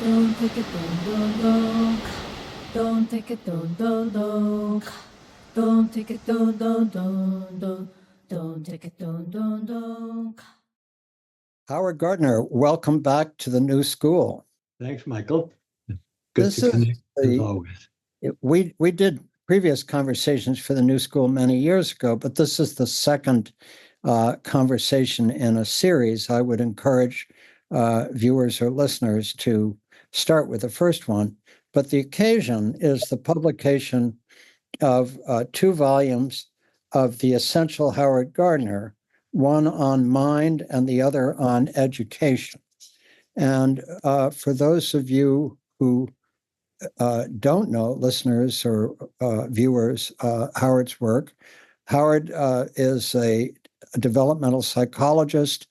Don't take it, don't. Don't take it, don't. Don't take it, don't. Don't take it, don't. Howard Gardner, welcome back to the new school. Thanks, Michael. Good This to connect as always. We did previous conversations for the new school many years ago, but this is the second conversation in a series. I would encourage viewers or listeners to start with the first one. But the occasion is the publication of 2 volumes of the essential Howard Gardner, one on mind and the other on education. And for those of you who don't know, listeners or viewers, Howard's work, Howard is a developmental psychologist,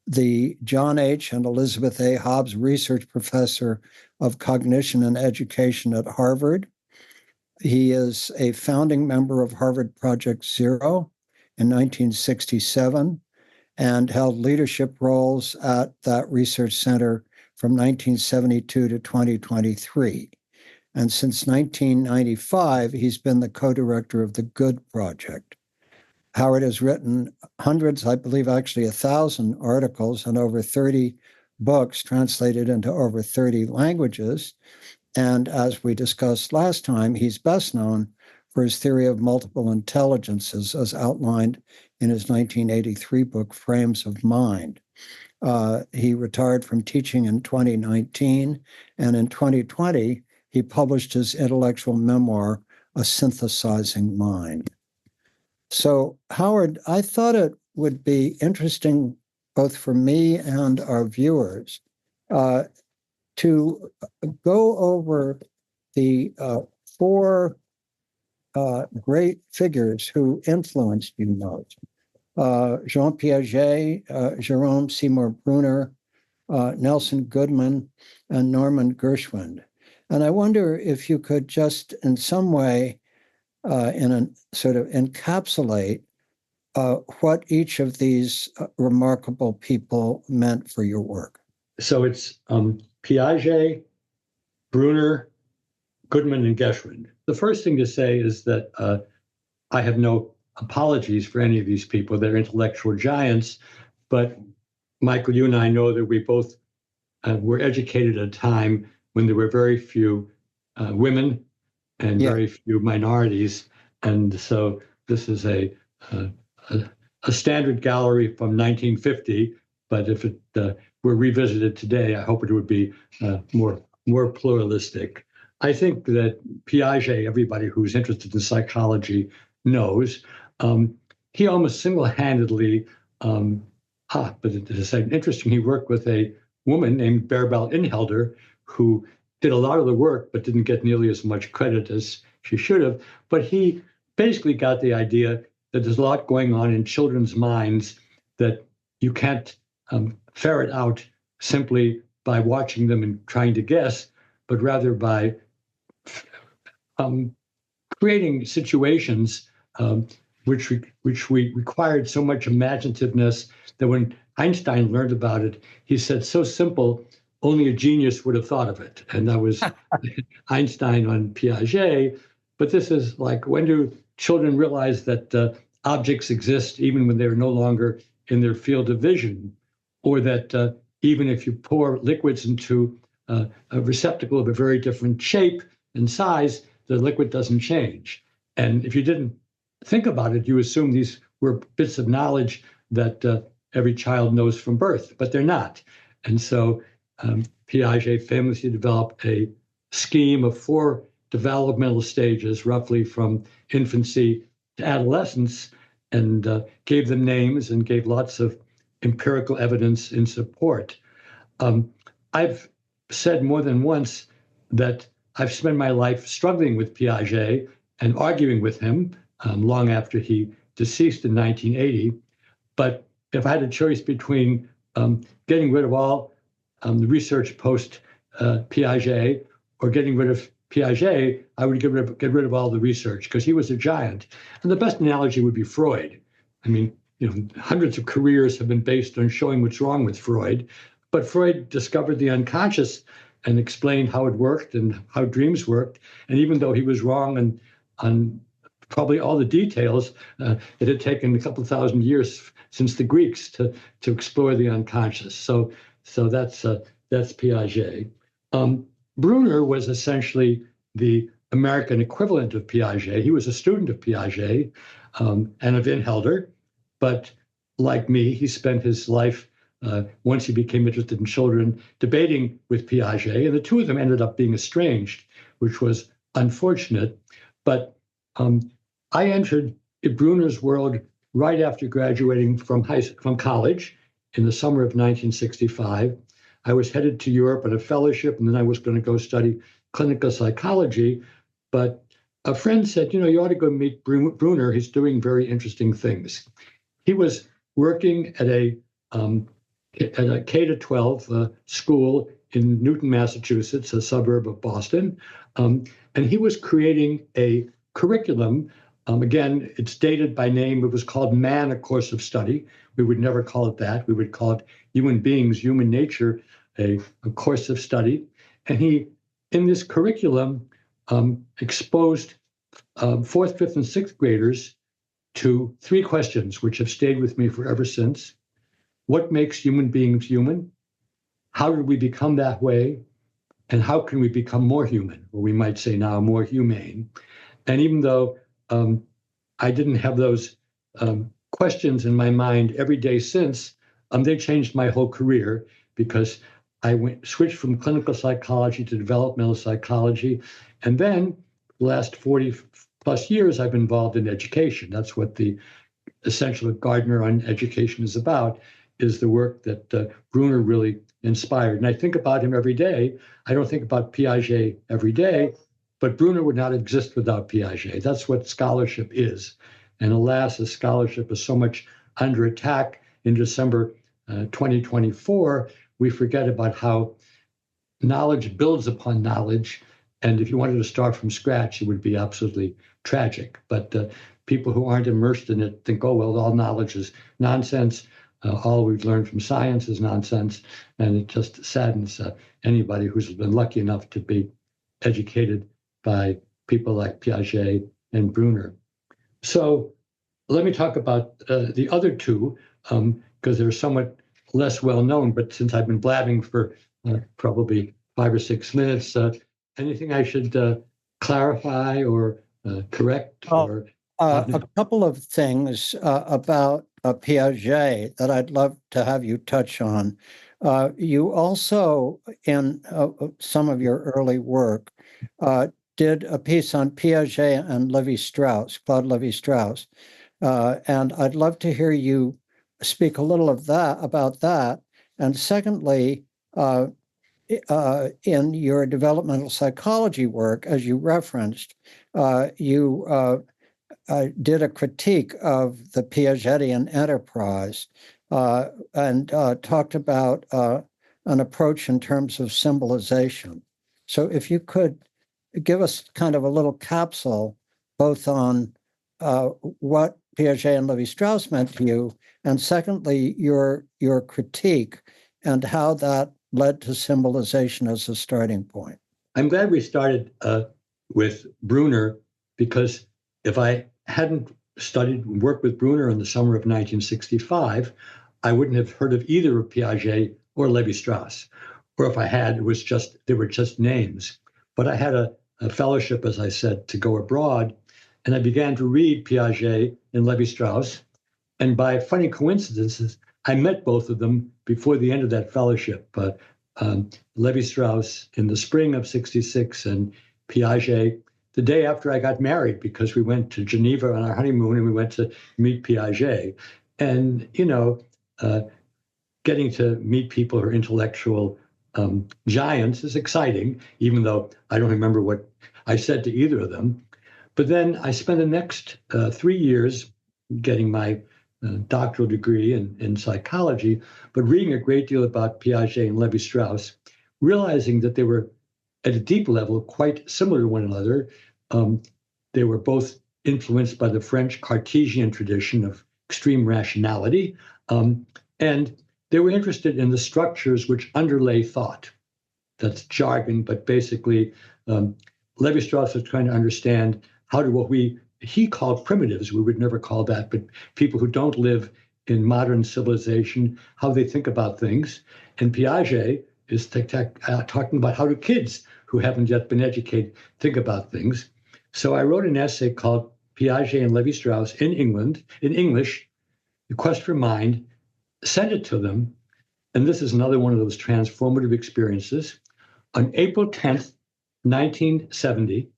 the John H. and Elisabeth A. Hobbs Research Professor of Cognition and Education at Harvard. He is a founding member of Harvard Project Zero in 1967 and held leadership roles at that research center from 1972 to 2023. And since 1995, he's been the co-director of the Good Project. Howard has written hundreds, I believe actually 1,000 articles and over 30 books translated into over 30 languages. And as we discussed last time, he's best known for his theory of multiple intelligences as outlined in his 1983 book, Frames of Mind. He retired from teaching in 2019, and in 2020, he published his intellectual memoir, A Synthesizing Mind. So, Howard, I thought it would be interesting, both for me and our viewers, to go over the 4 great figures who influenced you most. Jean Piaget, Jerome Seymour Brunner, Nelson Goodman, and Norman Gershwin. And I wonder if you could just in some way in a sort of encapsulate what each of these remarkable people meant for your work. So it's Piaget, Brunner, Goodman, and Gershwin. The first thing to say is that I have no apologies for any of these people. They're intellectual giants. But Michael, you and I know that we both were educated at a time when there were very few women and very few minorities. And so this is a standard gallery from 1950. But if it were revisited today, I hope it would be more pluralistic. I think that Piaget, everybody who's interested in psychology knows, he almost single-handedly, but it is interesting, he worked with a woman named Bärbel Inhelder, who did a lot of the work, but didn't get nearly as much credit as she should have. But he basically got the idea that there's a lot going on in children's minds that you can't ferret out simply by watching them and trying to guess, but rather by creating situations which required so much imaginativeness that when Einstein learned about it, he said, so simple, only a genius would have thought of it. And that was Einstein on Piaget. But this is like, when do children realize that objects exist even when they're no longer in their field of vision? Or that even if you pour liquids into a receptacle of a very different shape and size, the liquid doesn't change. And if you didn't think about it, you assume these were bits of knowledge that every child knows from birth, but they're not. And so Piaget famously developed a scheme of 4 developmental stages, roughly from infancy to adolescence, and gave them names and gave lots of empirical evidence in support. I've said more than once that I've spent my life struggling with Piaget and arguing with him long after he deceased in 1980. But if I had a choice between getting rid of all the research post Piaget or getting rid of Piaget, I would get rid of all the research because he was a giant. And the best analogy would be Freud. I mean, hundreds of careers have been based on showing what's wrong with Freud, but Freud discovered the unconscious and explained how it worked and how dreams worked. And even though he was wrong on probably all the details, it had taken a couple thousand years since the Greeks to explore the unconscious. So that's Piaget. Bruner was essentially the American equivalent of Piaget. He was a student of Piaget and of Inhelder, but like me, he spent his life, once he became interested in children, debating with Piaget, and the two of them ended up being estranged, which was unfortunate. But I entered Bruner's world right after graduating from college in the summer of 1965. I was headed to Europe on a fellowship, and then I was going to go study clinical psychology. But a friend said, you ought to go meet Bruner. He's doing very interesting things. He was working at a K-12 school in Newton, Massachusetts, a suburb of Boston. And he was creating a curriculum. Again, it's dated by name. It was called Man, A Course of Study. We would never call it that. We would call it Human Beings, Human Nature, a course of study. And he, in this curriculum, exposed fourth, fifth, and sixth graders to three questions, which have stayed with me forever since. What makes human beings human? How did we become that way? And how can we become more human? Or we might say now more humane. And even though I didn't have those questions in my mind every day since, they changed my whole career, because I switched from clinical psychology to developmental psychology. And then the last 40 plus years, I've been involved in education. That's what the essential Gardner on education is about, is the work that Bruner really inspired. And I think about him every day. I don't think about Piaget every day, but Bruner would not exist without Piaget. That's what scholarship is. And alas, as scholarship is so much under attack in December 2024, we forget about how knowledge builds upon knowledge. And if you wanted to start from scratch, it would be absolutely tragic. But people who aren't immersed in it think, oh, well, all knowledge is nonsense. All we've learned from science is nonsense. And it just saddens anybody who's been lucky enough to be educated by people like Piaget and Bruner. So let me talk about the other two, because they're somewhat less well known. But since I've been blabbing for probably 5 or 6 minutes, anything I should clarify or correct? Or a couple of things about Piaget that I'd love to have you touch on. You also, in some of your early work, did a piece on Piaget and Lévi-Strauss, Claude Lévi-Strauss. And I'd love to hear you speak a little about that. And secondly, in your developmental psychology work, as you referenced, you did a critique of the Piagetian enterprise and talked about an approach in terms of symbolization. So if you could give us kind of a little capsule, both on what Piaget and Lévi-Strauss meant to you, and secondly, your critique and how that led to symbolization as a starting point. I'm glad we started with Bruner, because if I hadn't worked with Bruner in the summer of 1965, I wouldn't have heard of either of Piaget or Lévi-Strauss. Or if I had, they were just names. But I had a fellowship, as I said, to go abroad, and I began to read Piaget and Lévi-Strauss. And by funny coincidences, I met both of them before the end of that fellowship. Lévi-Strauss in the spring of '66, and Piaget the day after I got married, because we went to Geneva on our honeymoon and we went to meet Piaget. And, getting to meet people who are intellectual giants is exciting, even though I don't remember what I said to either of them. But then I spent the next 3 years getting my doctoral degree in psychology, but reading a great deal about Piaget and Lévi-Strauss, realizing that they were at a deep level quite similar to one another. They were both influenced by the French Cartesian tradition of extreme rationality, and they were interested in the structures which underlay thought. that's jargon, but basically Levi-Strauss was trying to understand how do what he called primitives, we would never call that, but people who don't live in modern civilization, how they think about things. And Piaget is talking about how do kids who haven't yet been educated think about things. So I wrote an essay called Piaget and Levi-Strauss in English, The Quest for Mind, sent it to them. And this is another one of those transformative experiences. On April 10th, 1970,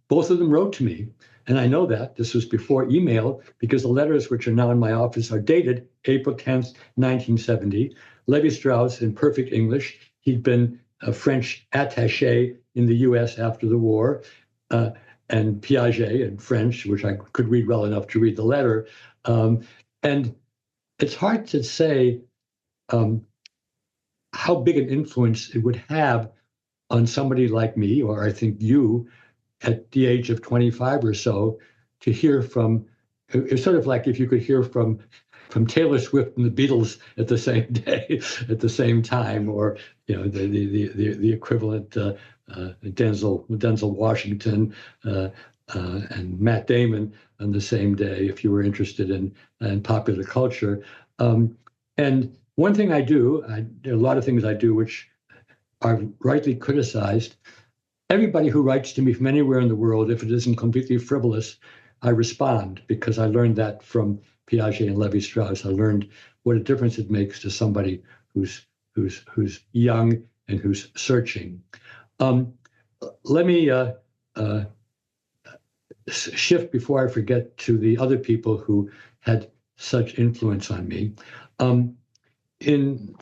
both of them wrote to me. And I know that this was before email because the letters which are now in my office are dated April 10th, 1970. Levi-Strauss in perfect English. He'd been a French attaché in the US after the war, and Piaget in French, which I could read well enough to read the letter. And it's hard to say how big an influence it would have on somebody like me, or I think you, at the age of 25 or so, to hear from, it's sort of like if you could hear from Taylor Swift and the Beatles at the same day, at the same time, or the equivalent Denzel Washington and Matt Damon on the same day, if you were interested in popular culture. And one thing I do, there are a lot of things I do which are rightly criticized. Everybody who writes to me from anywhere in the world, if it isn't completely frivolous, I respond, because I learned that from Piaget and Levi-Strauss. I learned what a difference it makes to somebody who's young and who's searching. Let me shift before I forget to the other people who had such influence on me. In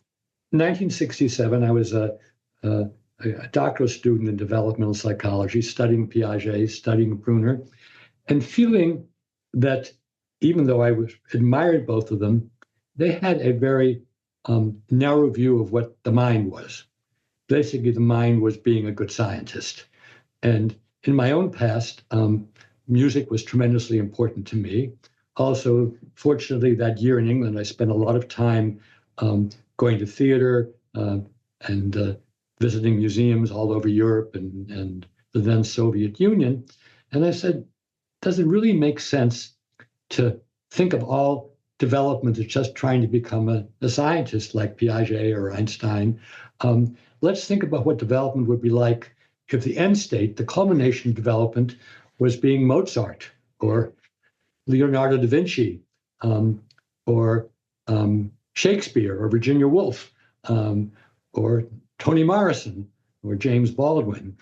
1967, I was a doctoral student in developmental psychology, studying Piaget, studying Bruner, and feeling that even though I admired both of them, they had a very narrow view of what the mind was. Basically, the mind was being a good scientist. And in my own past, music was tremendously important to me. Also, fortunately, that year in England, I spent a lot of time going to theater and visiting museums all over Europe and the then Soviet Union. And I said, does it really make sense to think of all development as just trying to become a scientist like Piaget or Einstein? Let's think about what development would be like if the end state, the culmination of development, was being Mozart or Leonardo da Vinci or Shakespeare or Virginia Woolf or Toni Morrison or James Baldwin.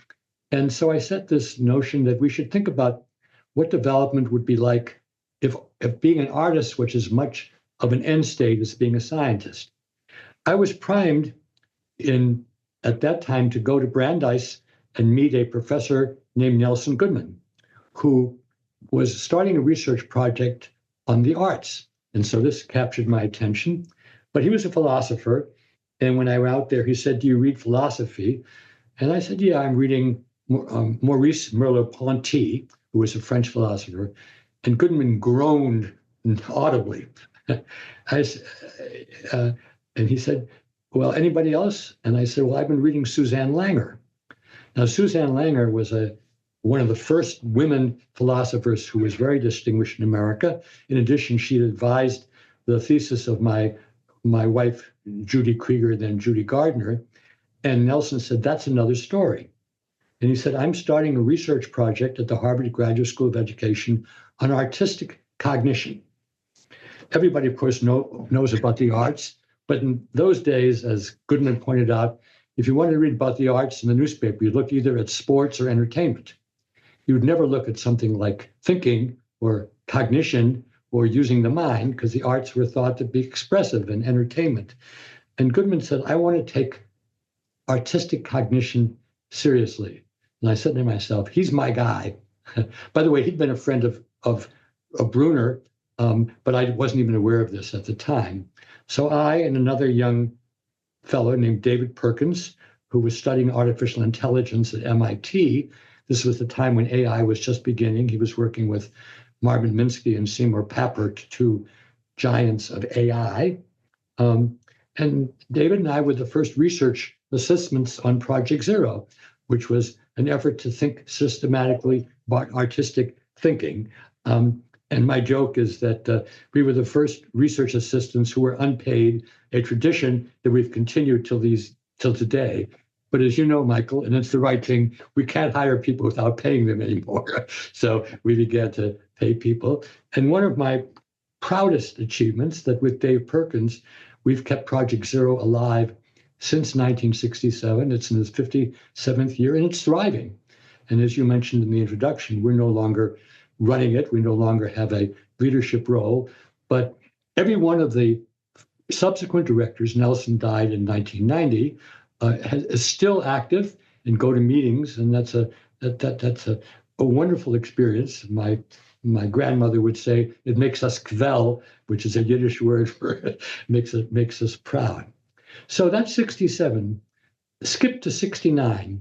And so I set this notion that we should think about what development would be like if being an artist, which is much of an end state, as being a scientist. I was primed at that time to go to Brandeis and meet a professor named Nelson Goodman, who was starting a research project on the arts. And so this captured my attention. But he was a philosopher. And when I went out there, he said, do you read philosophy? And I said, yeah, I'm reading Maurice Merleau-Ponty, who was a French philosopher. And Goodman groaned audibly. And he said, well, anybody else? And I said, well, I've been reading Suzanne Langer. Now, Suzanne Langer was one of the first women philosophers who was very distinguished in America. In addition, she advised the thesis of my wife, Judy Krieger, then Judy Gardner. And Nelson said, that's another story. And he said, I'm starting a research project at the Harvard Graduate School of Education on artistic cognition. Everybody, of course, knows about the arts. But in those days, as Goodman pointed out, if you wanted to read about the arts in the newspaper, you looked either at sports or entertainment. You would never look at something like thinking or cognition or using the mind, because the arts were thought to be expressive and entertainment. And Goodman said, I want to take artistic cognition seriously. And I said to myself, he's my guy. By the way, he'd been a friend of Bruner, but I wasn't even aware of this at the time. So I and another young fellow named David Perkins, who was studying artificial intelligence at MIT. This was the time when AI was just beginning. He was working with Marvin Minsky and Seymour Papert, two giants of AI. And David and I were the first research assessments on Project Zero, which was an effort to think systematically about artistic thinking. And my joke is that we were the first research assistants who were unpaid, a tradition that we've continued till today. But as you know, Michael, and it's the right thing, we can't hire people without paying them anymore. So we began to pay people. And one of my proudest achievements that with Dave Perkins, we've kept Project Zero alive since 1967. It's in its 57th year, and it's thriving. And as you mentioned in the introduction, we're no longer running it. We no longer have a leadership role. But every one of the subsequent directors, Nelson died in 1990, is still active and go to meetings, and that's a wonderful experience. My grandmother would say it makes us kvel, which is a Yiddish word for makes us proud. So that's 67. Skip to 69.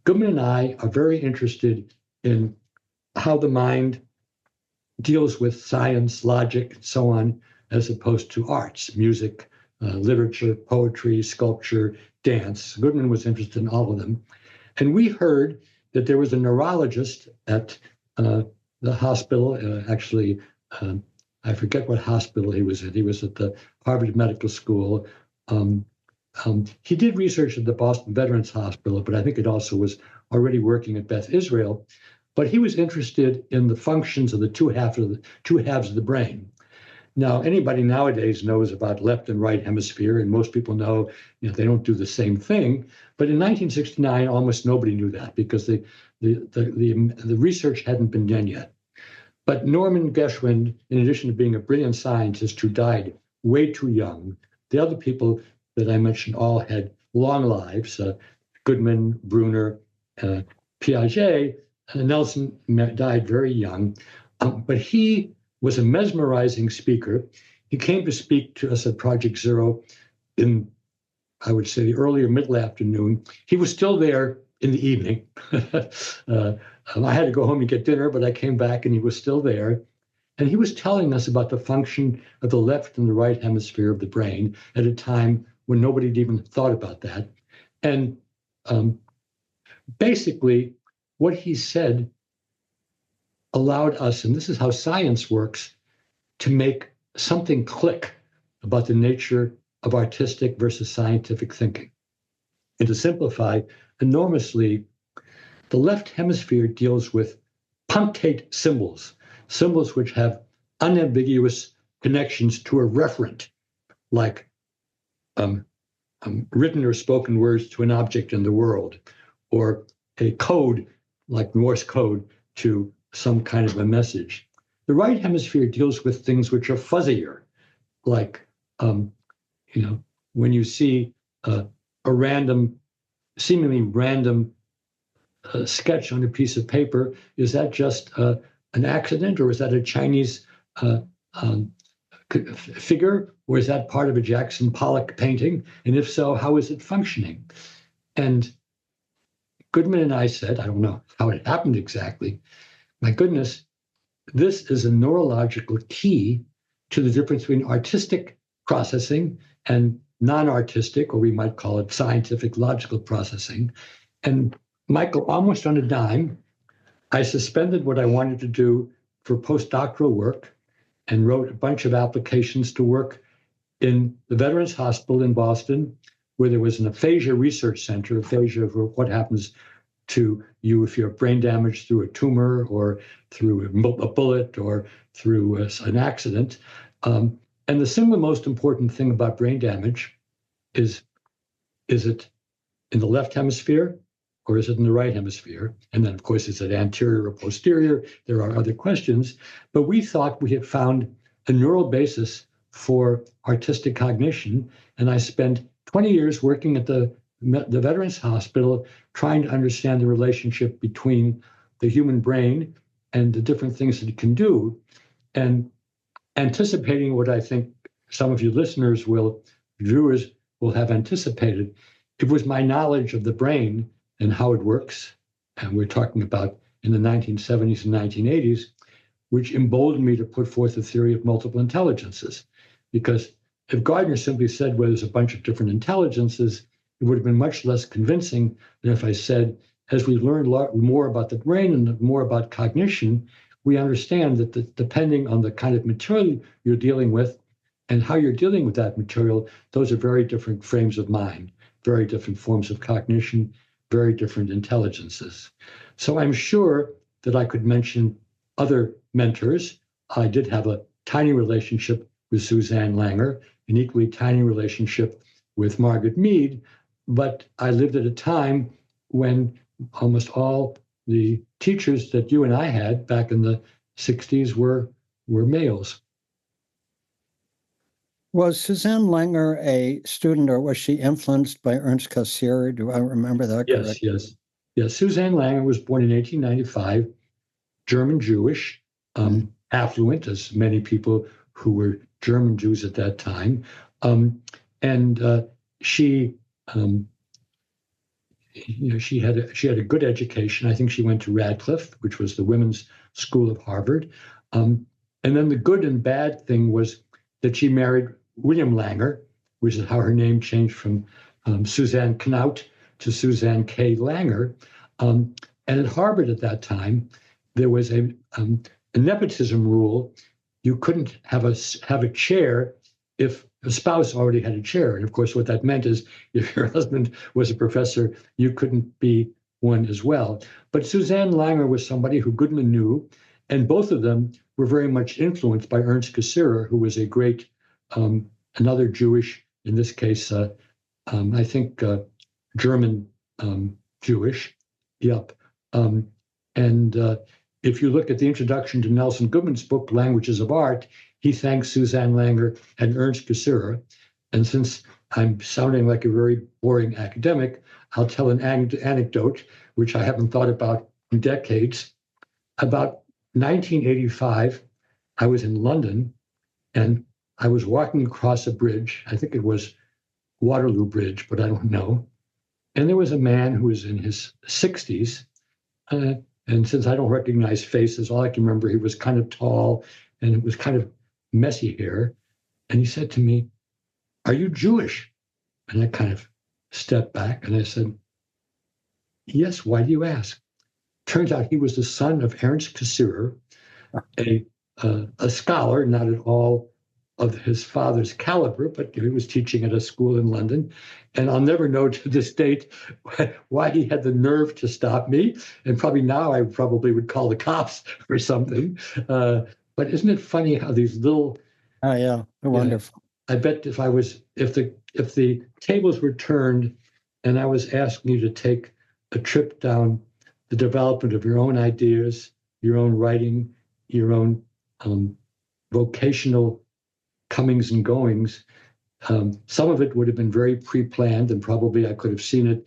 Goodman and I are very interested in how the mind deals with science, logic, and so on, as opposed to arts, music, literature, poetry, sculpture, dance. Goodman was interested in all of them. And we heard that there was a neurologist at the hospital, I forget what hospital he was at. He was at the Harvard Medical School. He did research at the Boston Veterans Hospital, but I think it also was already working at Beth Israel. But he was interested in the functions of the two halves of the brain. Now, anybody nowadays knows about left and right hemisphere, and most people know, they don't do the same thing. But in 1969, almost nobody knew that because the research hadn't been done yet. But Norman Geschwind, in addition to being a brilliant scientist who died way too young, the other people that I mentioned all had long lives, Goodman, Brunner, Piaget, Nelson died very young, but he was a mesmerizing speaker. He came to speak to us at Project Zero in, I would say, the early or middle afternoon. He was still there in the evening. I had to go home and get dinner, but I came back and he was still there. And he was telling us about the function of the left and the right hemisphere of the brain at a time when nobody had even thought about that. And basically, what he said allowed us, and this is how science works, to make something click about the nature of artistic versus scientific thinking. And to simplify enormously, the left hemisphere deals with punctate symbols, symbols which have unambiguous connections to a referent, like written or spoken words to an object in the world, or a code like Morse code to some kind of a message. The right hemisphere deals with things which are fuzzier, like when you see a seemingly random sketch on a piece of paper, is that just an accident, or is that a Chinese figure, or is that part of a Jackson Pollock painting? And if so, how is it functioning? And Goodman and I said, I don't know how it happened exactly, my goodness, this is a neurological key to the difference between artistic processing and non-artistic, or we might call it scientific logical processing. And Michael, almost on a dime, I suspended what I wanted to do for postdoctoral work and wrote a bunch of applications to work in the Veterans Hospital in Boston, where there was an aphasia research center, aphasia for what happens to you if you have brain damage through a tumor or through a bullet or through an accident. And the single most important thing about brain damage is it in the left hemisphere or is it in the right hemisphere? And then, of course, is it anterior or posterior? There are other questions. But we thought we had found a neural basis for artistic cognition. And I spent 20 years working at the Veterans Hospital trying to understand the relationship between the human brain and the different things that it can do. And anticipating what I think some of you viewers will have anticipated, it was my knowledge of the brain and how it works, and we're talking about in the 1970s and 1980s, which emboldened me to put forth a theory of multiple intelligences. Because if Gardner simply said, well, there's a bunch of different intelligences, it would have been much less convincing than if I said, as we learn more about the brain and more about cognition, we understand that depending on the kind of material you're dealing with and how you're dealing with that material, those are very different frames of mind, very different forms of cognition, very different intelligences. So I'm sure that I could mention other mentors. I did have a tiny relationship with Suzanne Langer, an equally tiny relationship with Margaret Mead, but I lived at a time when almost all the teachers that you and I had back in the 60s were males. Was Suzanne Langer a student, or was she influenced by Ernst Cassirer? Do I remember that correctly? Yes. Suzanne Langer was born in 1895, German Jewish, affluent, as many people who were German Jews at that time. She had a good education. I think she went to Radcliffe, which was the women's school of Harvard. And then the good and bad thing was that she married William Langer, which is how her name changed from Suzanne Knaut to Suzanne K. Langer. And at Harvard at that time, there was a nepotism rule. You couldn't have a chair if a spouse already had a chair. And of course, what that meant is if your husband was a professor, you couldn't be one as well. But Suzanne Langer was somebody who Goodman knew, and both of them were very much influenced by Ernst Cassirer, who was a great, another Jewish, in this case, I think German Jewish. Yep. If you look at the introduction to Nelson Goodman's book, Languages of Art, he thanks Suzanne Langer and Ernst Cassirer. And since I'm sounding like a very boring academic, I'll tell an anecdote, which I haven't thought about in decades. About 1985, I was in London, and I was walking across a bridge. I think it was Waterloo Bridge, but I don't know. And there was a man who was in his 60s. And since I don't recognize faces, all I can remember, he was kind of tall and it was kind of messy hair. And he said to me, "Are you Jewish?" And I kind of stepped back and I said, "Yes, why do you ask?" Turns out he was the son of Ernst Cassirer, a scholar, not at all of his father's caliber, but he was teaching at a school in London. And I'll never know to this date why he had the nerve to stop me. And probably now I probably would call the cops or something. But isn't it funny how these little... Oh, yeah, wonderful. I bet if the tables were turned and I was asking you to take a trip down the development of your own ideas, your own writing, your own vocational comings and goings, some of it would have been very pre-planned, and probably I could have seen it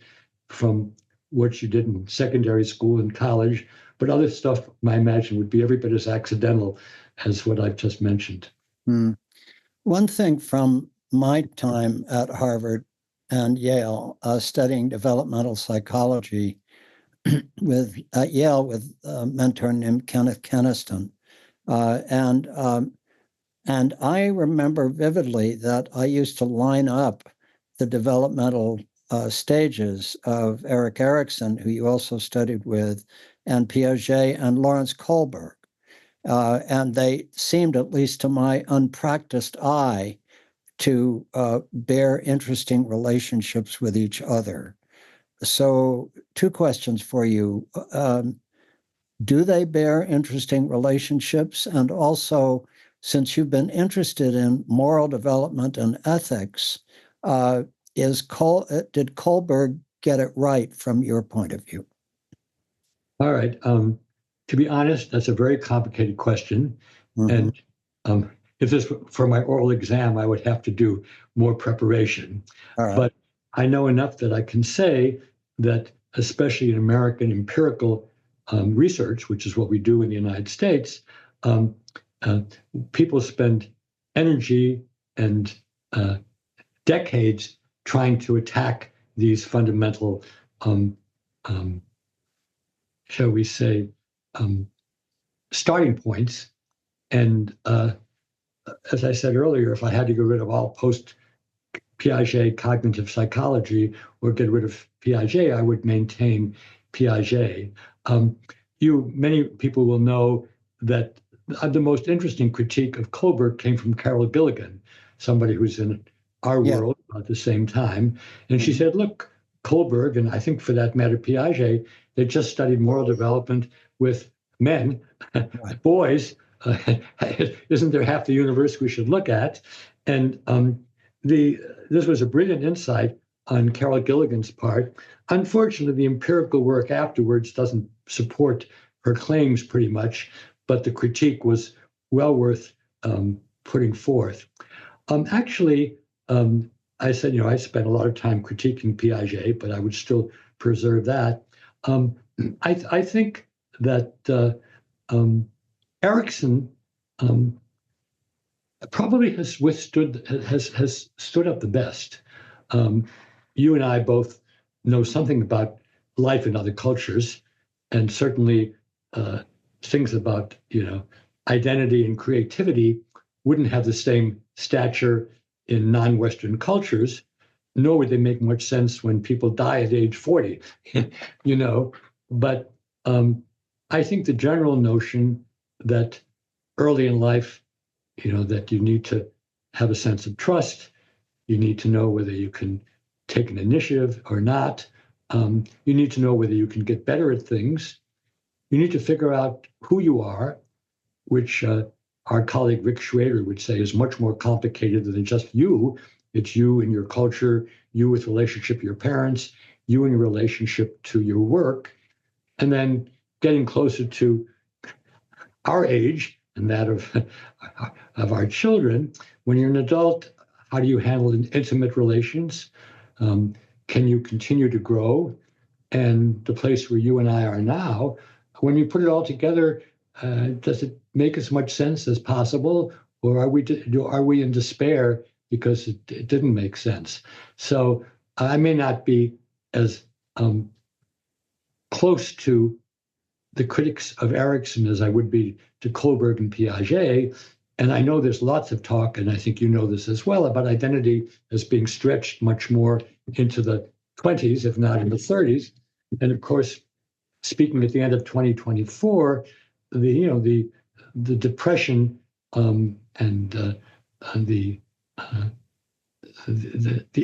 from what you did in secondary school and college, but other stuff, I imagine, would be every bit as accidental as what I've just mentioned. One thing from my time at Harvard and Yale, studying developmental psychology at Yale with a mentor named Kenneth Keniston, and I remember vividly that I used to line up the developmental stages of Erik Erikson, who you also studied with, and Piaget and Lawrence Kohlberg. And they seemed, at least to my unpracticed eye, to bear interesting relationships with each other. So 2 questions for you. Do they bear interesting relationships? And also, since you've been interested in moral development and ethics, did Kohlberg get it right from your point of view? All right. To be honest, that's a very complicated question. Mm-hmm. And if this were for my oral exam, I would have to do more preparation. All right. But I know enough that I can say that, especially in American empirical research, which is what we do in the United States, people spend energy and decades trying to attack these fundamental, shall we say, starting points. And as I said earlier, if I had to get rid of all Piaget cognitive psychology or get rid of Piaget, I would maintain Piaget. Many people will know that the most interesting critique of Kohlberg came from Carol Gilligan, somebody who's in our Yeah. world at the same time. And she said, look, Kohlberg, and I think for that matter, Piaget, they just studied moral development with men, Right. boys. Isn't there half the universe we should look at? And this was a brilliant insight on Carol Gilligan's part. Unfortunately, the empirical work afterwards doesn't support her claims pretty much, but the critique was well worth putting forth. Actually, I said, I spent a lot of time critiquing Piaget, but I would still preserve that. I think that Erikson probably has stood up the best. You and I both know something about life in other cultures, and certainly things about identity and creativity wouldn't have the same stature in non-Western cultures, nor would they make much sense when people die at age 40, But I think the general notion that early in life, that you need to have a sense of trust, you need to know whether you can take an initiative or not, you need to know whether you can get better at things, you need to figure out who you are, which our colleague Rick Schrader would say is much more complicated than just you. It's you and your culture, you with relationship to your parents, you and your relationship to your work, and then getting closer to our age and that of our children. When you're an adult, how do you handle intimate relations? Can you continue to grow? And the place where you and I are now, when you put it all together, does it make as much sense as possible, or are we in despair because it didn't make sense? So I may not be as close to the critics of Erikson as I would be to Kohlberg and Piaget. And I know there's lots of talk, and I think you know this as well, about identity as being stretched much more into the 20s, if not in the 30s. And of course, speaking at the end of 2024, the depression and the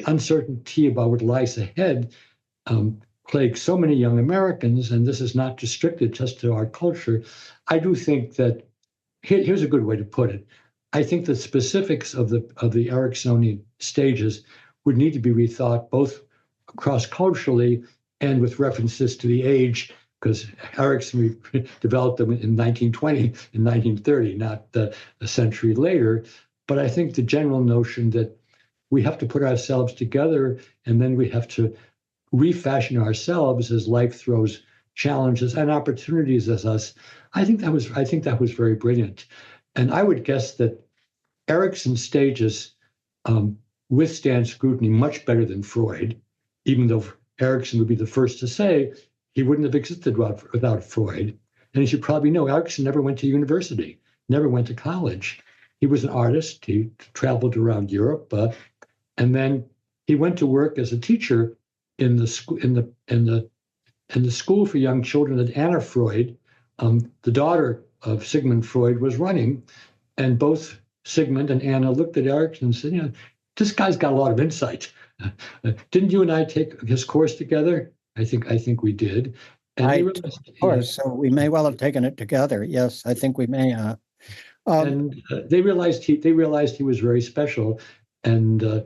uncertainty about what lies ahead plague so many young Americans, and this is not restricted just to our culture. I do think that here's a good way to put it. I think the specifics of the Ericksonian stages would need to be rethought both cross-culturally and with references to the age, because Erikson developed them in 1920 and 1930, not a century later. But I think the general notion that we have to put ourselves together and then we have to refashion ourselves as life throws challenges and opportunities at us. I think that was very brilliant. And I would guess that Erikson's stages withstand scrutiny much better than Freud, even though Erikson would be the first to say he wouldn't have existed without Freud. And as you probably know, Erikson never went to university, never went to college. He was an artist. He traveled around Europe, and then he went to work as a teacher in the school for young children that Anna Freud, the daughter of Sigmund Freud, was running. And both Sigmund and Anna looked at Erikson and said, this guy's got a lot of insight. Didn't you and I take his course together? I think we did. And Of course, so we may well have taken it together. Yes, I think we may have. And they realized he was very special. And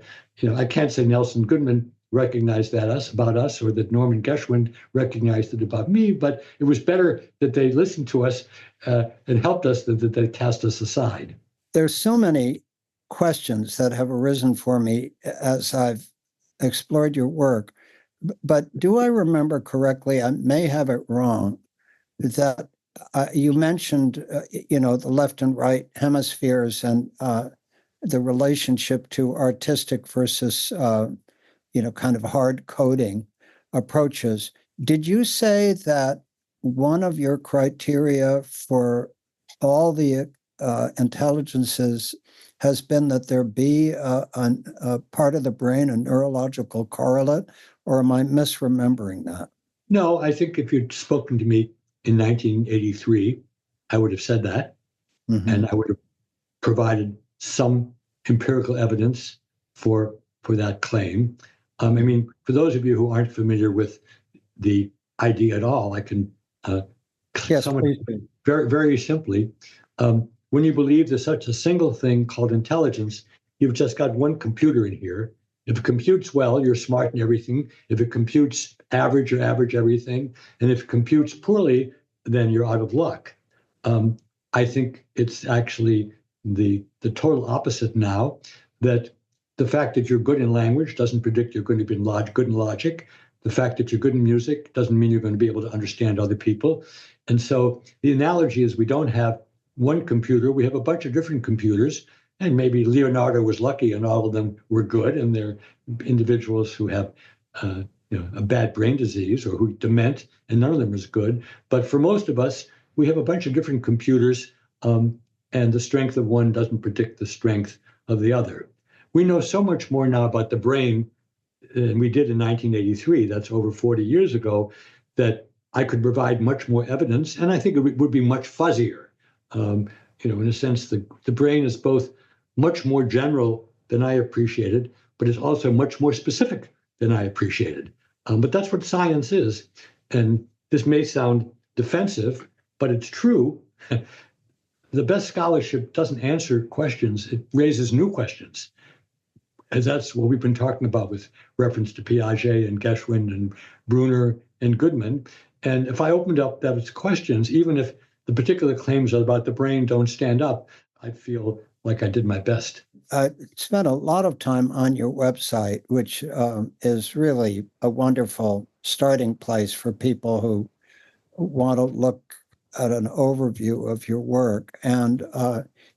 I can't say Nelson Goodman recognized about us, or that Norman Geschwind recognized it about me, but it was better that they listened to us and helped us than that they cast us aside. There's so many questions that have arisen for me as I've explored your work, but do I remember correctly, I may have it wrong, that you mentioned, the left and right hemispheres and the relationship to artistic versus kind of hard coding approaches. Did you say that one of your criteria for all the intelligences has been that there be a part of the brain, a neurological correlate, or am I misremembering that? No, I think if you'd spoken to me in 1983, I would have said that, and I would have provided some empirical evidence for that claim. I mean, for those of you who aren't familiar with the idea at all, I can Yes, very, very simply. When you believe there's such a single thing called intelligence, you've just got one computer in here. If it computes well, you're smart in everything. If it computes average, you're average everything. And if it computes poorly, then you're out of luck. I think it's actually the total opposite now, that the fact that you're good in language doesn't predict you're going to be good in logic. The fact that you're good in music doesn't mean you're going to be able to understand other people. And so the analogy is we don't have one computer, we have a bunch of different computers, and maybe Leonardo was lucky and all of them were good, and they're individuals who have a bad brain disease or who dement, and none of them is good. But for most of us, we have a bunch of different computers, and the strength of one doesn't predict the strength of the other. We know so much more now about the brain than we did in 1983, that's over 40 years ago, that I could provide much more evidence, and I think it would be much fuzzier. In a sense, the brain is both much more general than I appreciated, but it's also much more specific than I appreciated. But that's what science is. And this may sound defensive, but it's true. The best scholarship doesn't answer questions, it raises new questions. And that's what we've been talking about with reference to Piaget and Geschwind and Bruner and Goodman. And if I opened up those questions, even if the particular claims about the brain don't stand up, I feel like I did my best. I spent a lot of time on your website, which is really a wonderful starting place for people who want to look at an overview of your work. And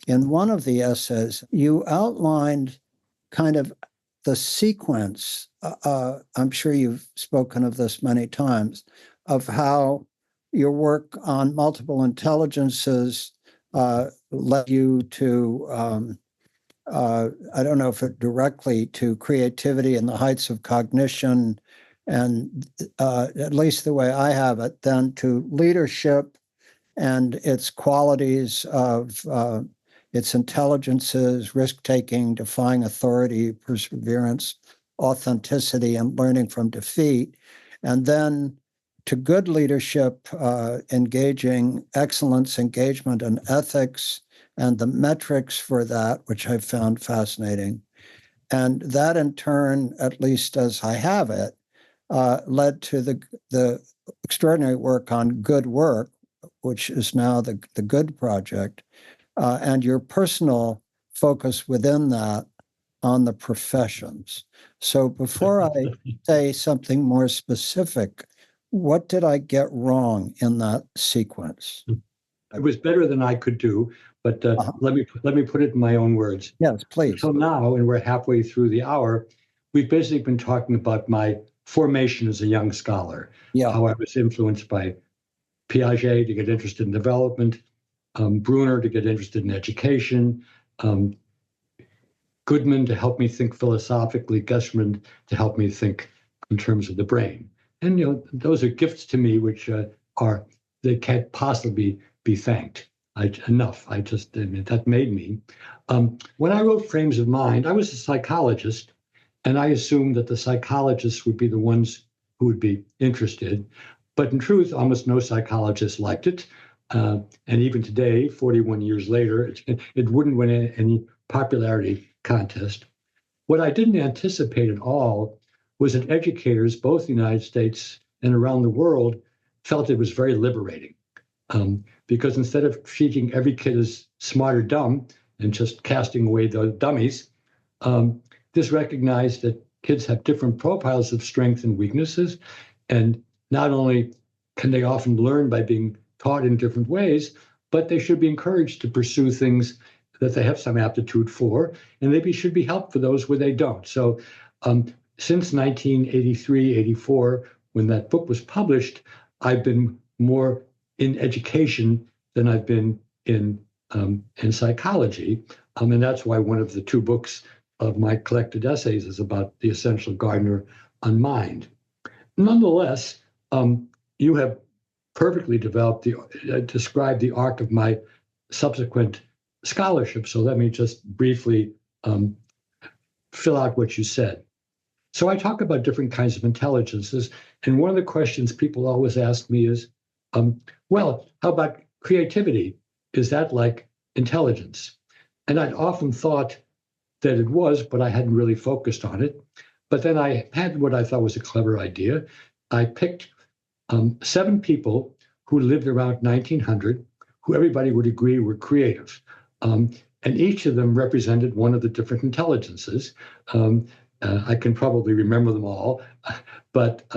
in one of the essays, you outlined kind of the sequence, I'm sure you've spoken of this many times, of how your work on multiple intelligences led you to, I don't know if it directly to creativity and the heights of cognition, and at least the way I have it, then to leadership and its qualities of its intelligences, risk-taking, defying authority, perseverance, authenticity, and learning from defeat. And then to good leadership, engaging excellence, engagement, and ethics, and the metrics for that, which I found fascinating. And that in turn, at least as I have it, led to the extraordinary work on good work, which is now the Good Project, and your personal focus within that on the professions. So before I say something more specific, what did I get wrong in that sequence? It was better than I could do, but let me put it in my own words. Yes, please. Until now, and we're halfway through the hour, we've basically been talking about my formation as a young scholar, how I was influenced by Piaget to get interested in development, Bruner to get interested in education, Goodman to help me think philosophically, Geschwind to help me think in terms of the brain. And those are gifts to me, which they can't possibly be thanked enough. That made me. When I wrote Frames of Mind, I was a psychologist, and I assumed that the psychologists would be the ones who would be interested. But in truth, almost no psychologist liked it. And even today, 41 years later, it wouldn't win any popularity contest. What I didn't anticipate at all was that educators, both in the United States and around the world, felt it was very liberating. Because instead of treating every kid as smart or dumb and just casting away the dummies, this recognized that kids have different profiles of strengths and weaknesses. And not only can they often learn by being taught in different ways, but they should be encouraged to pursue things that they have some aptitude for, and maybe should be helped for those where they don't. So since 1983, 84, when that book was published, I've been more in education than I've been in psychology. And that's why one of the 2 books of my collected essays is about the essential Gardner on mind. Nonetheless, you have perfectly described the arc of my subsequent scholarship. So let me just briefly fill out what you said. So I talk about different kinds of intelligences, and one of the questions people always ask me is, well, how about creativity? Is that like intelligence? And I'd often thought that it was, but I hadn't really focused on it. But then I had what I thought was a clever idea. I picked 7 people who lived around 1900, who everybody would agree were creative. And each of them represented one of the different intelligences. I can probably remember them all, but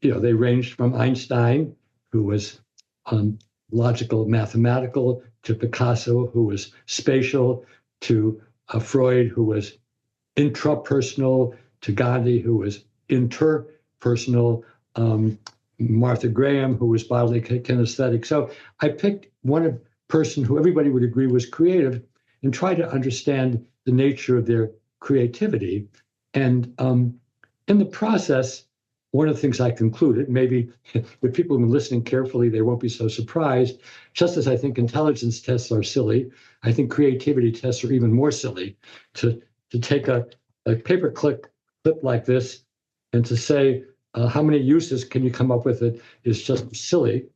they ranged from Einstein, who was logical, mathematical, to Picasso, who was spatial, to Freud, who was intrapersonal, to Gandhi, who was interpersonal, Martha Graham, who was bodily kinesthetic. So I picked one person who everybody would agree was creative and tried to understand the nature of their creativity. And in the process, one of the things I concluded, maybe if people have been listening carefully, they won't be so surprised. Just as I think intelligence tests are silly, I think creativity tests are even more silly. To take a paper clip like this and to say, how many uses can you come up with it is just silly.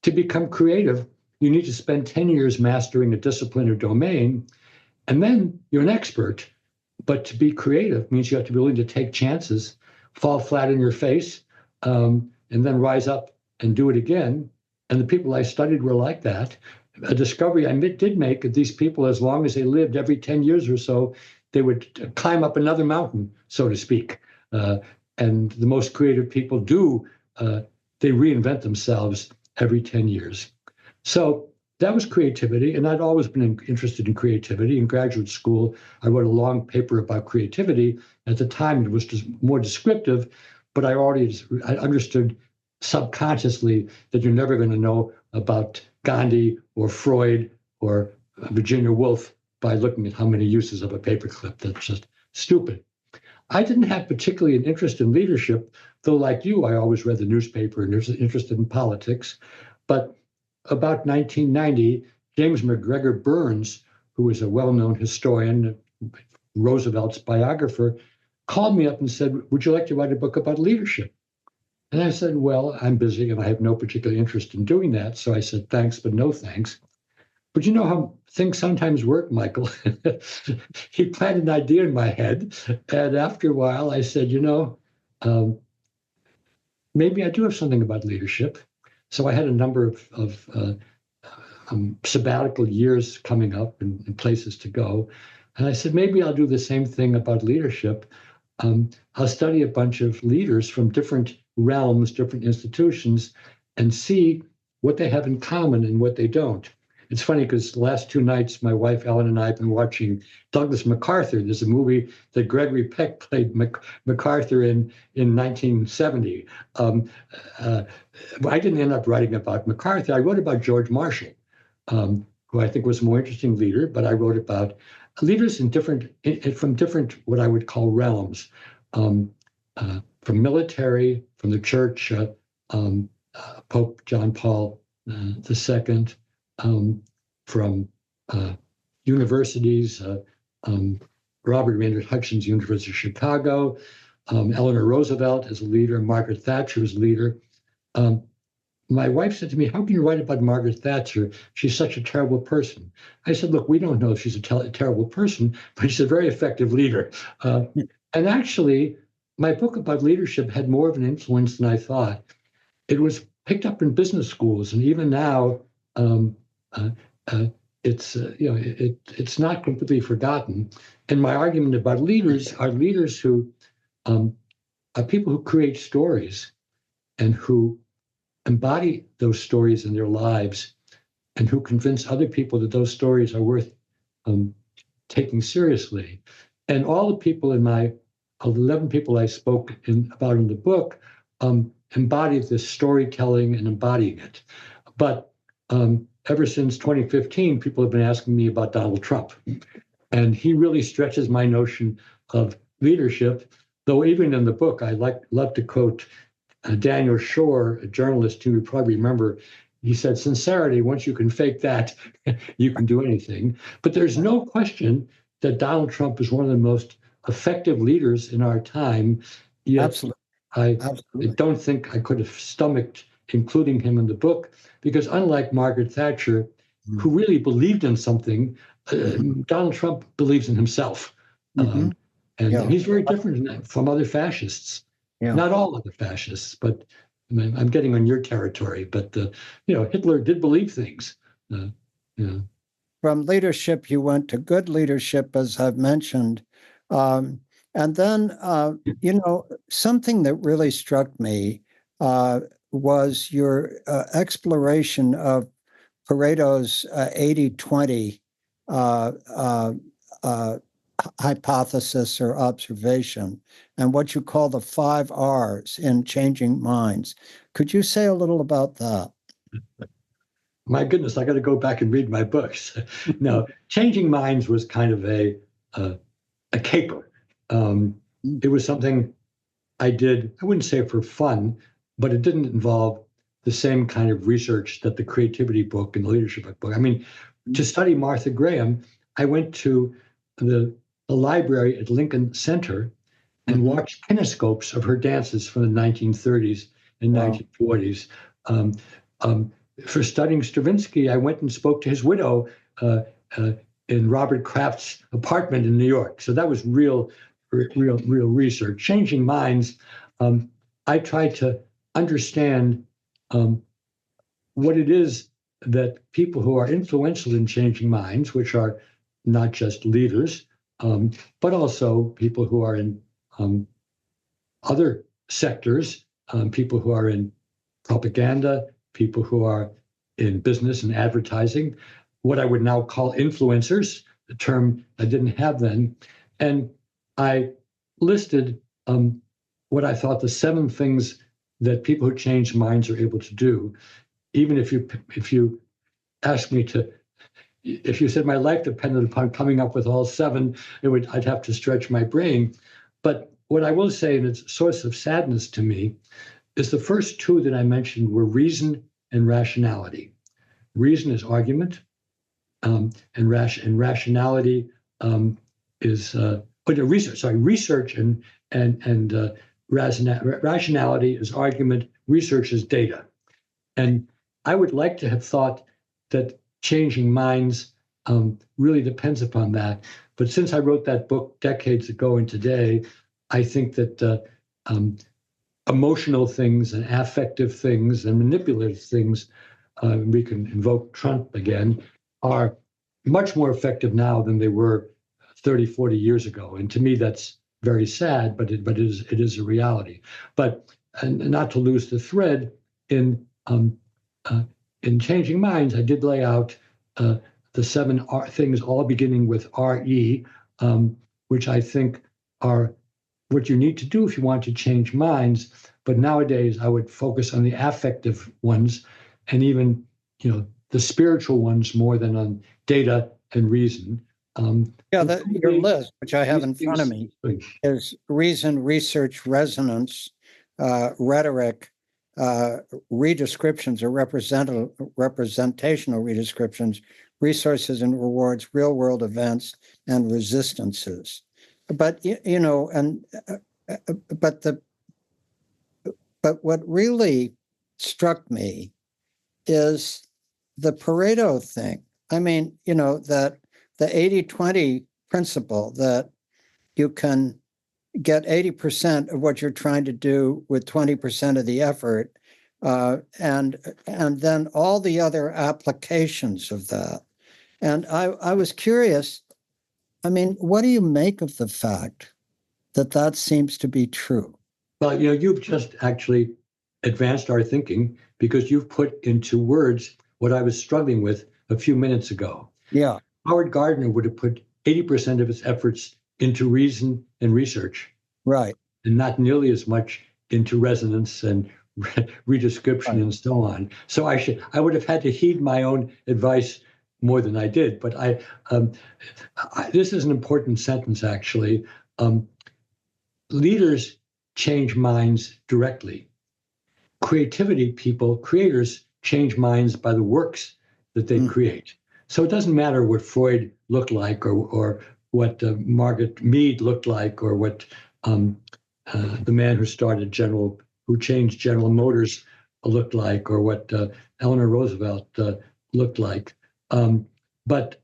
To become creative, you need to spend 10 years mastering a discipline or domain, and then you're an expert. But to be creative means you have to be willing to take chances, fall flat in your face, and then rise up and do it again. And the people I studied were like that. A discovery I did make that these people, as long as they lived, every 10 years or so, they would climb up another mountain, so to speak. And the most creative people they reinvent themselves every 10 years. So that was creativity, and I'd always been interested in creativity. In graduate school, I wrote a long paper about creativity. At the time, it was just more descriptive, but I understood subconsciously that you're never going to know about Gandhi or Freud or Virginia Woolf by looking at how many uses of a paperclip. That's just stupid. I didn't have particularly an interest in leadership, though like you, I always read the newspaper and was interested in politics. But about 1990, James McGregor Burns, who was a well-known historian, Roosevelt's biographer, called me up and said, would you like to write a book about leadership? And I said, well, I'm busy and I have no particular interest in doing that. So I said, thanks, but no thanks. But you know how things sometimes work, Michael. He planted an idea in my head. And after a while, I said, maybe I do have something about leadership. So I had a number of sabbatical years coming up and places to go. And I said, maybe I'll do the same thing about leadership. I'll study a bunch of leaders from different realms, different institutions, and see what they have in common and what they don't. It's funny because the last 2 nights, my wife Ellen and I have been watching Douglas MacArthur. There's a movie that Gregory Peck played MacArthur in 1970. I didn't end up writing about MacArthur. I wrote about George Marshall, who I think was a more interesting leader, but I wrote about leaders from different what I would call realms, from military, from the church, Pope John Paul II, from universities, Robert Maynard Hutchins, University of Chicago, Eleanor Roosevelt as a leader, Margaret Thatcher as a leader. My wife said to me, how can you write about Margaret Thatcher? She's such a terrible person. I said, look, we don't know if she's a terrible person, but she's a very effective leader. And actually, my book about leadership had more of an influence than I thought. It was picked up in business schools, and even now, it's not completely forgotten. And my argument about leaders are leaders who are people who create stories and who embody those stories in their lives and who convince other people that those stories are worth taking seriously. And all the people of the 11 people I spoke about in the book embodied this storytelling and embodying it. But ever since 2015, people have been asking me about Donald Trump. And he really stretches my notion of leadership. Though even in the book, I love to quote Daniel Shore, a journalist who you probably remember. He said, "Sincerity, once you can fake that, you can do anything." But there's no question that Donald Trump is one of the most effective leaders in our time. Yet Absolutely. I Absolutely. don't think I could have stomached including him in the book, because unlike Margaret Thatcher, who really believed in something, Donald Trump believes in himself. Mhm. And Yeah. he's very different from other fascists. Yeah. Not all other fascists, but I'm getting on your territory. But Hitler did believe things. Yeah. From leadership, you went to good leadership, as I've mentioned. And then, something that really struck me was your exploration of Pareto's 80-20 hypothesis or observation, and what you call the 5 R's in changing minds. Could you say a little about that? My goodness, I got to go back and read my books. No, changing minds was kind of a caper. It was something I did, I wouldn't say for fun, but it didn't involve the same kind of research that the creativity book and the leadership book. I mean, to study Martha Graham, I went to the library at Lincoln Center and watched kinescopes of her dances from the 1930s and 1940s. For studying Stravinsky, I went and spoke to his widow in Robert Kraft's apartment in New York. So that was real research. Changing minds, I tried to understand what it is that people who are influential in changing minds, which are not just leaders, but also people who are in other sectors, people who are in propaganda, people who are in business and advertising, what I would now call influencers, a term I didn't have then. And I listed what I thought the 7 things that people who change minds are able to do. Even if you asked me to, if you said my life depended upon coming up with all 7, I'd have to stretch my brain. But what I will say, and it's a source of sadness to me, is the first 2 that I mentioned were reason and rationality. Reason is argument, and rationality is research and rationality is argument. Research is data. And I would like to have thought that changing minds really depends upon that. But since I wrote that book decades ago and today, I think that emotional things and affective things and manipulative things, we can invoke Trump again, are much more effective now than they were 30, 40 years ago. And to me, that's very sad, but it is a reality. But and not to lose the thread, in changing minds, I did lay out the 7 things, all beginning with RE, which I think are what you need to do if you want to change minds. But nowadays, I would focus on the affective ones, and even the spiritual ones more than on data and reason. Your list, which I have in front of me, is reason, research, resonance, rhetoric, redescriptions or representational redescriptions, resources and rewards, real world events, and resistances. But but what really struck me is the Pareto thing. I mean, that the 80-20 principle, that you can get 80% of what you're trying to do with 20% of the effort, and then all the other applications of that. And I was curious, I mean, what do you make of the fact that seems to be true? Well, you've just actually advanced our thinking, because you've put into words what I was struggling with a few minutes ago. Yeah. Howard Gardner would have put 80% of his efforts into reason and research. Right. And not nearly as much into resonance and redescription and so on. So I would have had to heed my own advice more than I did. But this is an important sentence, actually. Leaders change minds directly. Creators change minds by the works that they create. So it doesn't matter what Freud looked like, or what Margaret Mead looked like, or what the man who changed General Motors looked like, or what Eleanor Roosevelt looked like. But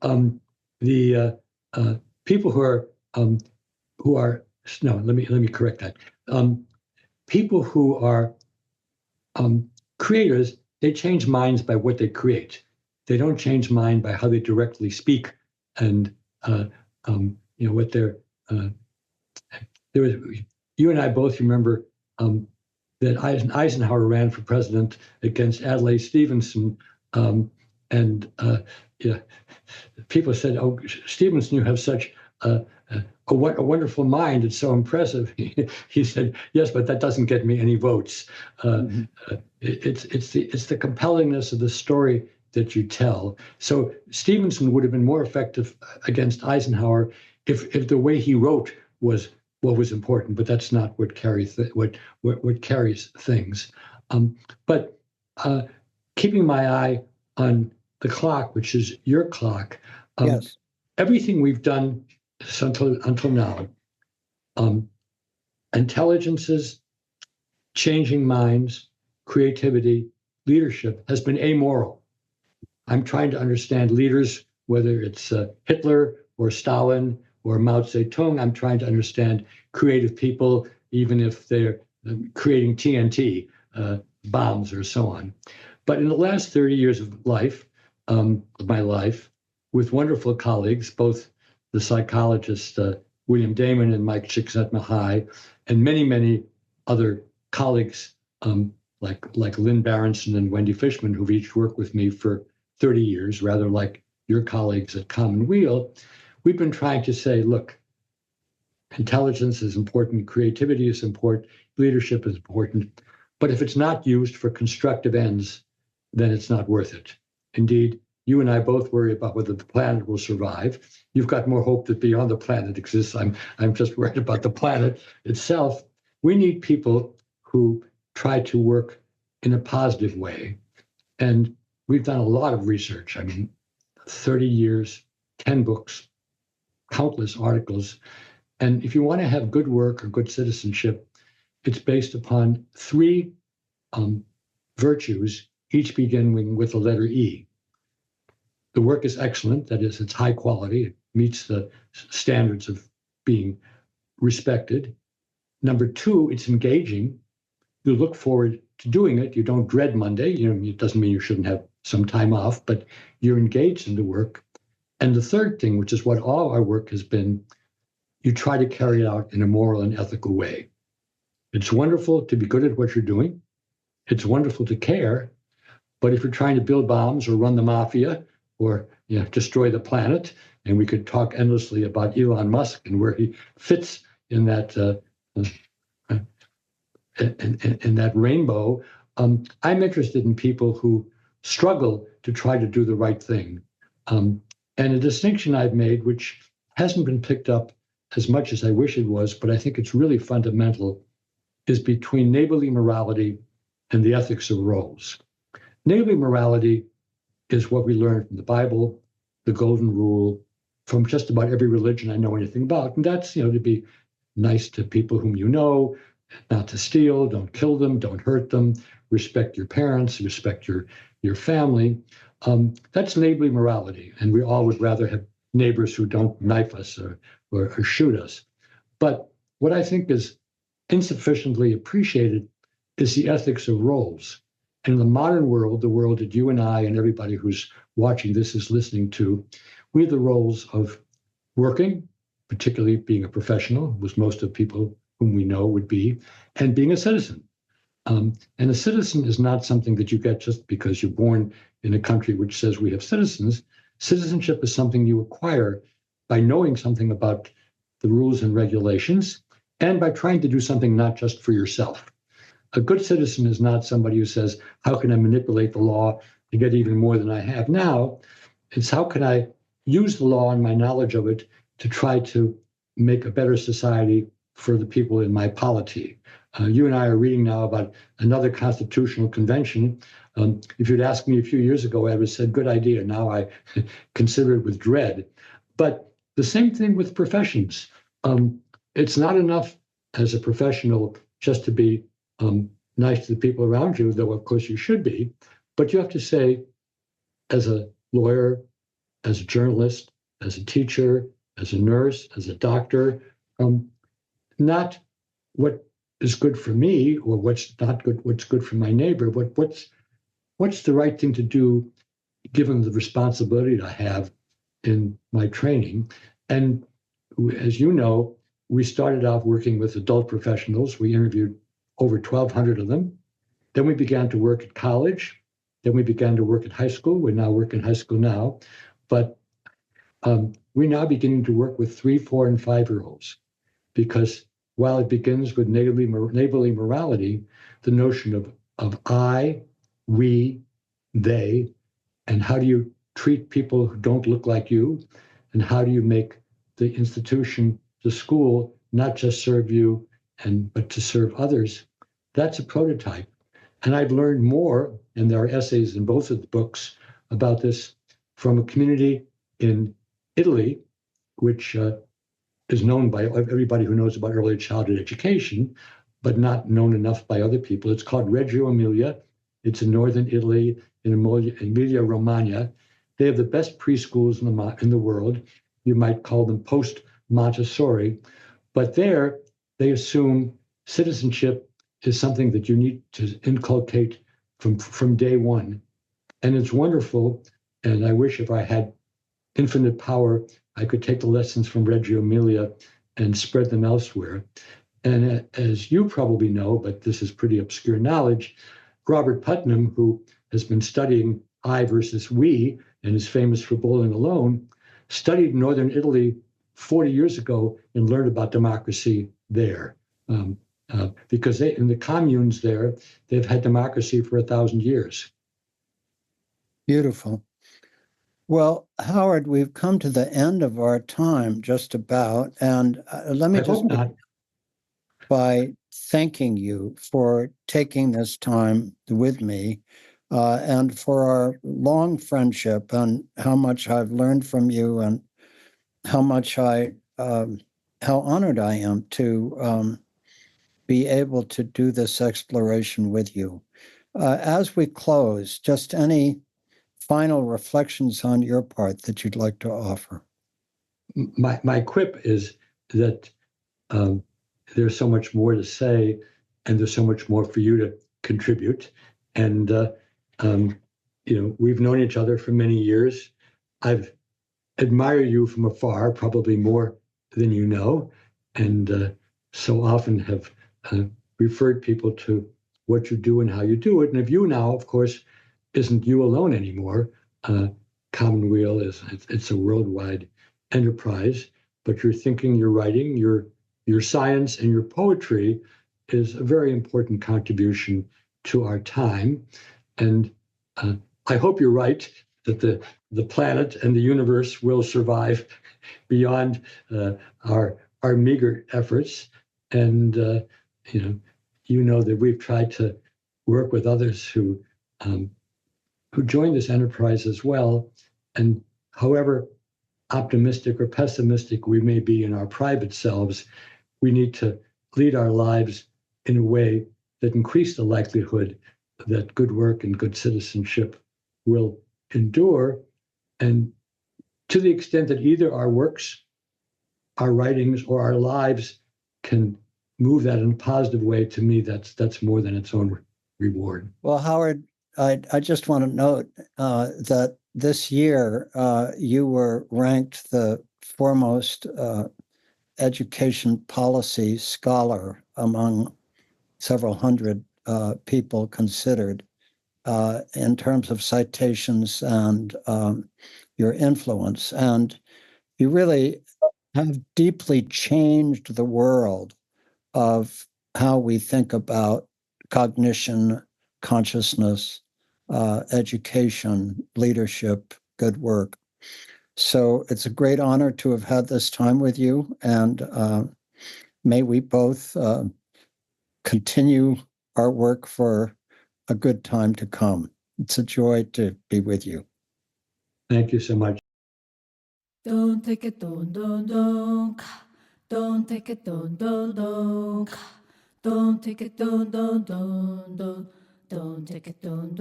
the people who are no, let me correct that. People who are creators, they change minds by what they create. They don't change mind by how they directly speak and what they're. There was, you and I both remember that Eisenhower ran for president against Adlai Stevenson, and people said, "Oh, Stevenson, you have such a wonderful mind. It's so impressive." He said, "Yes, but that doesn't get me any votes. It's the compellingness of the story that you tell." So Stevenson would have been more effective against Eisenhower if the way he wrote was what was important, but that's not what carries things. But keeping my eye on the clock, which is your clock, Yes. everything we've done until now, intelligences, changing minds, creativity, leadership, has been amoral. I'm trying to understand leaders, whether it's Hitler or Stalin or Mao Zedong. I'm trying to understand creative people, even if they're creating TNT bombs or so on. But in the last 30 years of my life, with wonderful colleagues, both the psychologist William Damon and Mike Csikszentmihalyi, and many, many other colleagues like Lynn Berenson and Wendy Fishman, who've each worked with me for 30 years, rather like your colleagues at Commonweal, we've been trying to say, look, intelligence is important, creativity is important, leadership is important, but if it's not used for constructive ends, then it's not worth it. Indeed, you and I both worry about whether the planet will survive. You've got more hope that beyond the planet exists. I'm just worried about the planet itself. We need people who try to work in a positive way. And we've done a lot of research. 30 years, 10 books, countless articles. And if you want to have good work or good citizenship, it's based upon three virtues, each beginning with the letter E. The work is excellent, that is, it's high quality, it meets the standards of being respected. Number two, it's engaging. You look forward to doing it. You don't dread Monday. It doesn't mean you shouldn't have some time off, but you're engaged in the work. And the third thing, which is what all our work has been, you try to carry it out in a moral and ethical way. It's wonderful to be good at what you're doing. It's wonderful to care. But if you're trying to build bombs or run the mafia or destroy the planet, and we could talk endlessly about Elon Musk and where he fits in that in that rainbow, I'm interested in people who struggle to try to do the right thing. And a distinction I've made, which hasn't been picked up as much as I wish it was, but I think it's really fundamental, is between neighborly morality and the ethics of roles. Neighborly morality is what we learn from the Bible, the Golden Rule, from just about every religion I know anything about. And that's, to be nice to people whom you know, not to steal, don't kill them, don't hurt them, respect your parents, respect your family. That's neighborly morality. And we all would rather have neighbors who don't knife us or shoot us. But what I think is insufficiently appreciated is the ethics of roles. And in the modern world, the world that you and I and everybody who's watching this is listening to, we have the roles of working, particularly being a professional, which most of people whom we know would be, and being a citizen. And a citizen is not something that you get just because you're born in a country which says we have citizens. Citizenship is something you acquire by knowing something about the rules and regulations and by trying to do something not just for yourself. A good citizen is not somebody who says, how can I manipulate the law to get even more than I have now? It's how can I use the law and my knowledge of it to try to make a better society for the people in my polity. You and I are reading now about another constitutional convention. If you'd asked me a few years ago, I would have said, good idea. Now I consider it with dread. But the same thing with professions. It's not enough as a professional just to be nice to the people around you, though of course you should be, but you have to say, as a lawyer, as a journalist, as a teacher, as a nurse, as a doctor, not what is good for me or what's not good, what's good for my neighbor, but what's the right thing to do given the responsibility I have in my training. And as you know, we started off working with adult professionals. We interviewed over 1,200 of them. Then we began to work at college. Then we began to work at high school. We now work in high school now. But we're now beginning to work with 3, 4, and 5-year-olds because while it begins with neighborly morality, the notion of I, we, they, and how do you treat people who don't look like you, and how do you make the institution, the school, not just serve you, but to serve others, that's a prototype. And I've learned more, and there are essays in both of the books about this, from a community in Italy, which is known by everybody who knows about early childhood education, but not known enough by other people. It's called Reggio Emilia. It's in northern Italy, in Emilia-Romagna. They have the best preschools in the world. You might call them post-Montessori. But there, they assume citizenship is something that you need to inculcate from day one. And it's wonderful. And I wish if I had infinite power, I could take the lessons from Reggio Emilia and spread them elsewhere. And as you probably know, but this is pretty obscure knowledge, Robert Putnam, who has been studying I versus we and is famous for Bowling Alone, studied Northern Italy 40 years ago and learned about democracy there. Because in the communes there, they've had democracy for 1,000 years. Beautiful. Well, Howard, we've come to the end of our time just about, and let me just by thanking you for taking this time with me and for our long friendship and how much I've learned from you and how much how honored I am to be able to do this exploration with you. As we close, just any final reflections on your part that you'd like to offer? My quip is that there's so much more to say, and there's so much more for you to contribute. And we've known each other for many years. I've admired you from afar, probably more than you know, and so often have referred people to what you do and how you do it. And if you now, of course, isn't you alone anymore. Commonweal it's a worldwide enterprise, but your thinking, your writing, your science, and your poetry is a very important contribution to our time. And I hope you're right that the planet and the universe will survive beyond our meager efforts. And you know that we've tried to work with others who join this enterprise as well. And however optimistic or pessimistic we may be in our private selves, we need to lead our lives in a way that increase the likelihood that good work and good citizenship will endure. And to the extent that either our works, our writings, or our lives can move that in a positive way, to me, that's more than its own reward. Well, Howard, I just want to note that this year you were ranked the foremost education policy scholar among several hundred people considered in terms of citations and your influence. And you really have deeply changed the world of how we think about cognition, consciousness, education, leadership, good work. So it's a great honor to have had this time with you, and may we both continue our work for a good time to come. It's a joy to be with you. Thank you so much. Don't take it, don't. Don't take it, don't. Don't take it, don't. Don't take it, don't. Don't take it, don't.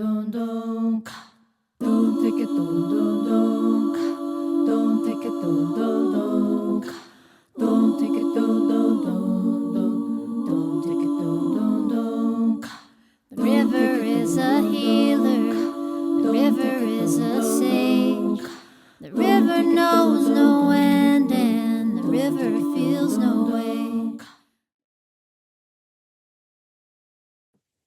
Don't take it, don't. Don't take it, don't. Don't take it, don't. The river is a healer. The river is a sage. The river knows no end, and the river feels